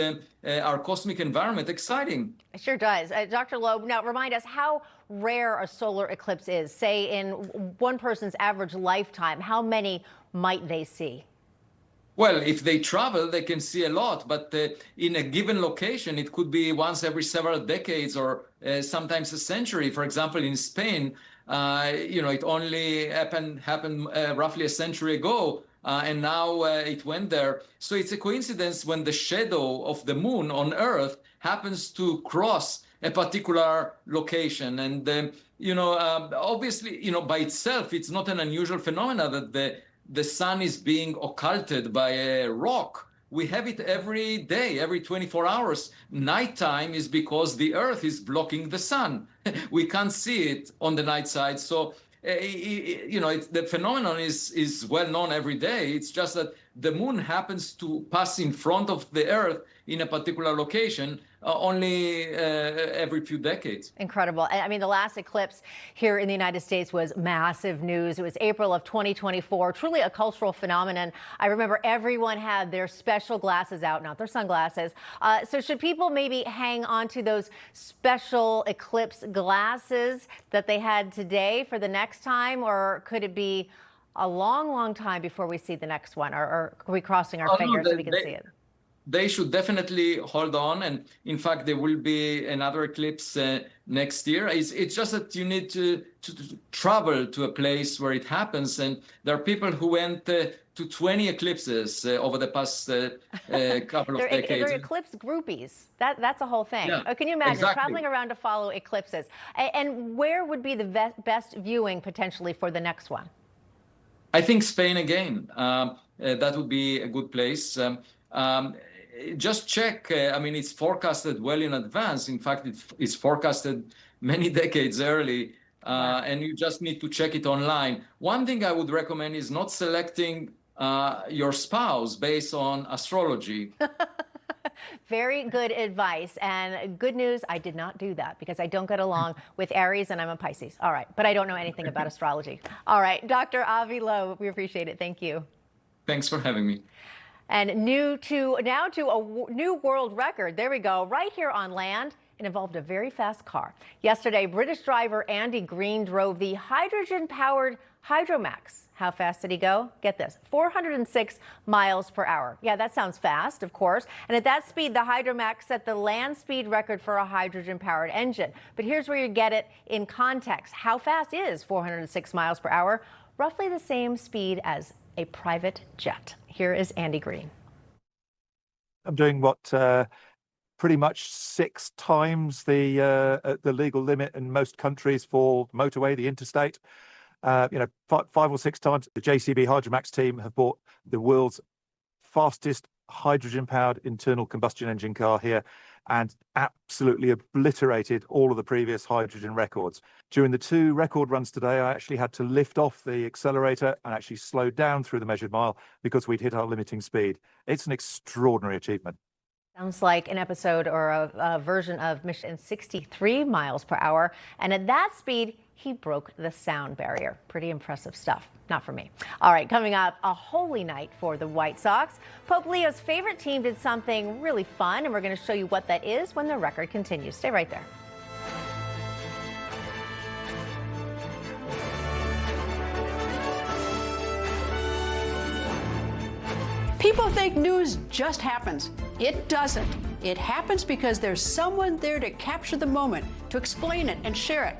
our cosmic environment exciting. It sure does. Dr. Loeb, now remind us how rare a solar eclipse is. Say in one person's average lifetime, how many might they see? Well, if they travel, they can see a lot, but in a given location, it could be once every several decades or sometimes a century. For example, in Spain, it only happened roughly a century ago, and now it went there. So it's a coincidence when the shadow of the moon on Earth happens to cross a particular location. And, obviously, by itself, it's not an unusual phenomenon that the sun is being occulted by a rock. We have it every day, every 24 hours. Nighttime is because the Earth is blocking the sun. We can't see it on the night side. So, the phenomenon is well known every day. It's just that the moon happens to pass in front of the Earth in a particular location only every few decades. Incredible. I mean, the last eclipse here in the United States was massive news. It was April of 2024, truly a cultural phenomenon. I remember everyone had their special glasses out, not their sunglasses. So should people maybe hang on to those special eclipse glasses that they had today for the next time, or could it be a long, long time before we see the next one, or are we crossing our fingers so we can see it? They should definitely hold on, and in fact, there will be another eclipse next year. It's just that you need to travel to a place where it happens, and there are people who went to 20 eclipses over the past couple of decades. They're eclipse groupies. That's a whole thing. Yeah, Can you imagine exactly. traveling around to follow eclipses? And where would be the best viewing potentially for the next one? I think Spain again. That would be a good place. Just check. I mean, it's forecasted well in advance. In fact, it's forecasted many decades early, and you just need to check it online. One thing I would recommend is not selecting your spouse based on astrology. Very good advice. And good news, I did not do that because I don't get along with Aries and I'm a Pisces. All right. But I don't know anything about astrology. All right. Dr. Avi Loeb, we appreciate it. Thank you. Thanks for having me. And now to a new world record. There we go. Right here on land. It involved a very fast car. Yesterday, British driver Andy Green drove the hydrogen-powered Hydromax. How fast did he go? Get this, 406 miles per hour. Yeah, that sounds fast, of course. And at that speed, the Hydromax set the land speed record for a hydrogen-powered engine. But here's where you get it in context. How fast is 406 miles per hour? Roughly the same speed as a private jet. Here is Andy Green. I'm doing what pretty much 6 times the legal limit in most countries for motorway, the interstate. 5 or 6 times. The JCB Hydromax team have bought the world's fastest hydrogen-powered internal combustion engine car here and absolutely obliterated all of the previous hydrogen records. During the 2 record runs today, I actually had to lift off the accelerator and actually slow down through the measured mile because we'd hit our limiting speed. It's an extraordinary achievement. Sounds like an episode or a version of Mission 63 miles per hour. And at that speed, he broke the sound barrier. Pretty impressive stuff. Not for me. All right, coming up, a holy night for the White Sox. Pope Leo's favorite team did something really fun, and we're going to show you what that is when the record continues. Stay right there. People think news just happens. It doesn't. It happens because there's someone there to capture the moment, to explain it and share it.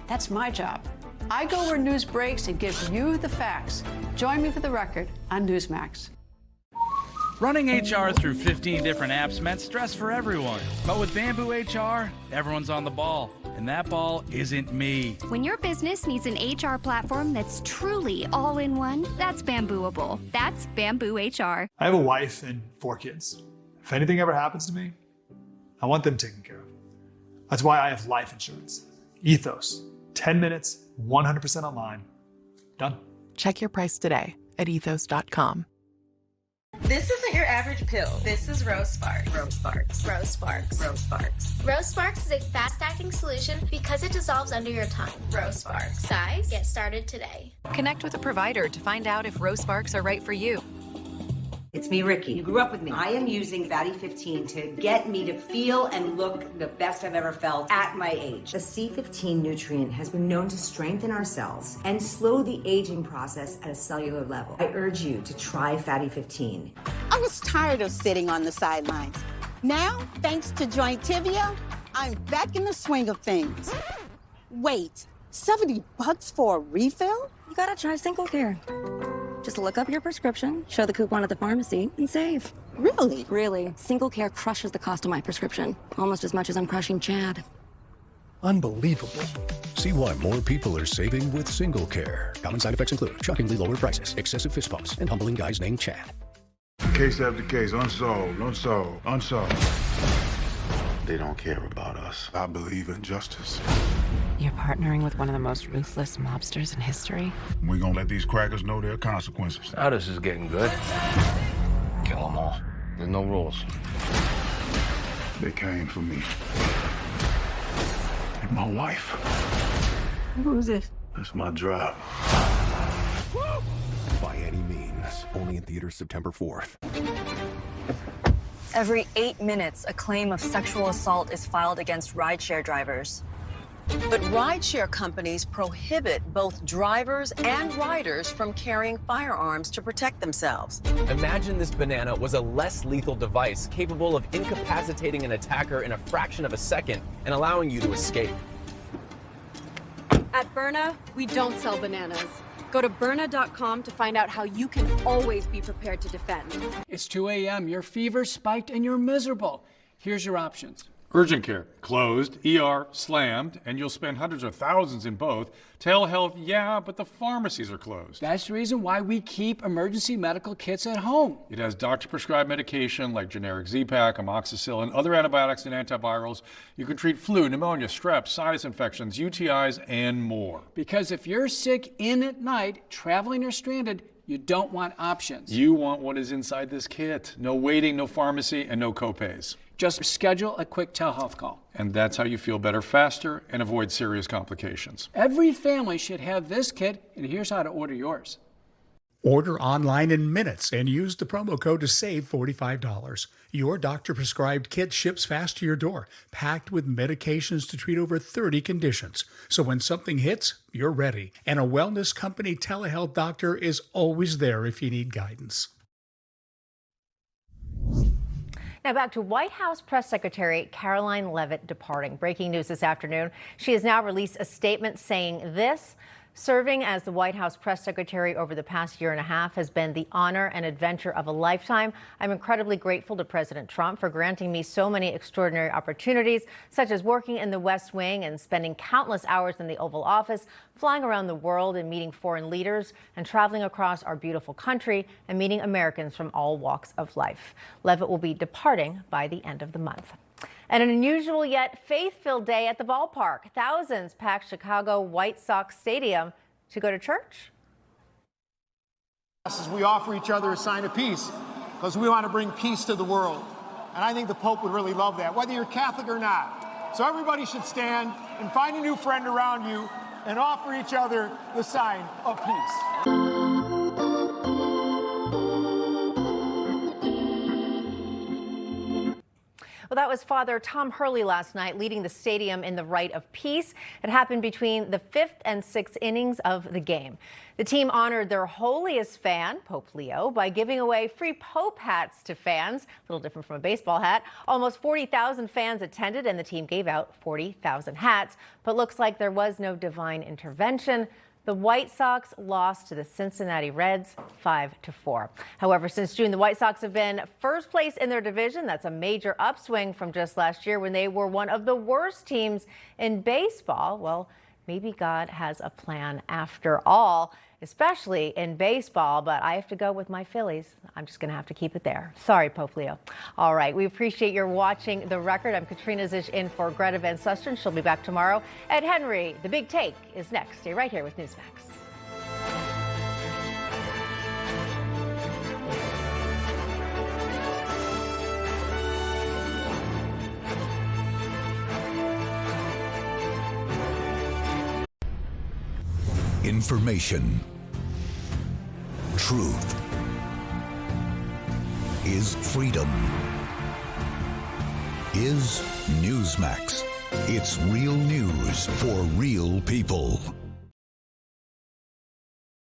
That's my job. I go where news breaks and give you the facts. Join me for the record on Newsmax. Running HR through 15 different apps meant stress for everyone. But with Bamboo HR, everyone's on the ball. And that ball isn't me. When your business needs an HR platform that's truly all-in-one, that's Bambooable. That's Bamboo HR. I have a wife and 4 kids. If anything ever happens to me, I want them taken care of. That's why I have life insurance. Ethos. 10 minutes, 100% online. Done. Check your price today at ethos.com. This isn't your average pill. This is Rose Sparks. Rose Sparks. Rose Sparks. Rose Sparks. Rose Sparks is a fast-acting solution because it dissolves under your tongue. Rose Sparks. Guys, get started today. Connect with a provider to find out if Rose Sparks are right for you. It's me, Ricky. You grew up with me. I am using Fatty 15 to get me to feel and look the best I've ever felt at my age. The C15 nutrient has been known to strengthen our cells and slow the aging process at a cellular level. I urge you to try Fatty 15. I was tired of sitting on the sidelines. Now, thanks to Jointivia, I'm back in the swing of things. Wait, $70 for a refill? You gotta try Single Care. Just look up your prescription, show the coupon at the pharmacy, and save. Really? Really. Single Care crushes the cost of my prescription, almost as much as I'm crushing Chad. Unbelievable. See why more people are saving with Single Care. Common side effects include shockingly lower prices, excessive fist bumps, and humbling guys named Chad. Case after case, unsolved. They don't care about us. I believe in justice. You're partnering with one of the most ruthless mobsters in history. We're gonna let these crackers know their consequences. Now this is getting good. Kill them all. There's no rules. They came for me. And my wife. Who's this? That's my job. By any means. Only in theaters September 4th. Every 8 minutes, a claim of sexual assault is filed against rideshare drivers. But rideshare companies prohibit both drivers and riders from carrying firearms to protect themselves. Imagine this banana was a less lethal device capable of incapacitating an attacker in a fraction of a second and allowing you to escape. At Byrna, we don't sell bananas. Go to Byrna.com to find out how you can always be prepared to defend. It's 2 a.m., your fever spiked and you're miserable. Here's your options. Urgent care, closed. ER, slammed, and you'll spend hundreds of thousands in both. Telehealth, yeah, but the pharmacies are closed. That's the reason why we keep emergency medical kits at home. It has doctor-prescribed medication like generic Z-Pak, amoxicillin, other antibiotics and antivirals. You can treat flu, pneumonia, strep, sinus infections, UTIs, and more. Because if you're sick in at night, traveling or stranded, you don't want options. You want what is inside this kit. No waiting, no pharmacy, and no copays. Just schedule a quick telehealth call. And that's how you feel better faster and avoid serious complications. Every family should have this kit, and here's how to order yours. Order online in minutes and use the promo code to save $45. Your doctor-prescribed kit ships fast to your door, packed with medications to treat over 30 conditions. So when something hits, you're ready. And a wellness company telehealth doctor is always there if you need guidance. Now back to White House Press Secretary Karoline Leavitt departing. Breaking news this afternoon. She has now released a statement saying this: serving as the White House press secretary over the past year and a half has been the honor and adventure of a lifetime. I'm incredibly grateful to President Trump for granting me so many extraordinary opportunities, such as working in the West Wing and spending countless hours in the Oval Office, flying around the world and meeting foreign leaders, and traveling across our beautiful country and meeting Americans from all walks of life. Leavitt will be departing by the end of the month. And an unusual yet faith-filled day at the ballpark. Thousands packed Chicago White Sox Stadium to go to church. As we offer each other a sign of peace, because we want to bring peace to the world. And I think the Pope would really love that, whether you're Catholic or not. So everybody should stand and find a new friend around you and offer each other the sign of peace. Well, that was Father Tom Hurley last night leading the stadium in the rite of peace. It happened between the 5th and 6th innings of the game. The team honored their holiest fan, Pope Leo, by giving away free Pope hats to fans, a little different from a baseball hat. Almost 40,000 fans attended, and the team gave out 40,000 hats. But looks like there was no divine intervention. The White Sox lost to the Cincinnati Reds 5-4. However, since June, the White Sox have been first place in their division. That's a major upswing from just last year when they were one of the worst teams in baseball. Well, maybe God has a plan after all, especially in baseball, but I have to go with my Phillies. I'm just going to have to keep it there. Sorry, Pope Leo. All right, we appreciate your watching The Record. I'm Katrina Szish in for Greta Van Susteren. She'll be back tomorrow. Ed Henry, The Big Take is next. Stay right here with Newsmax. Information. Truth is freedom. Is Newsmax. It's real news for real people.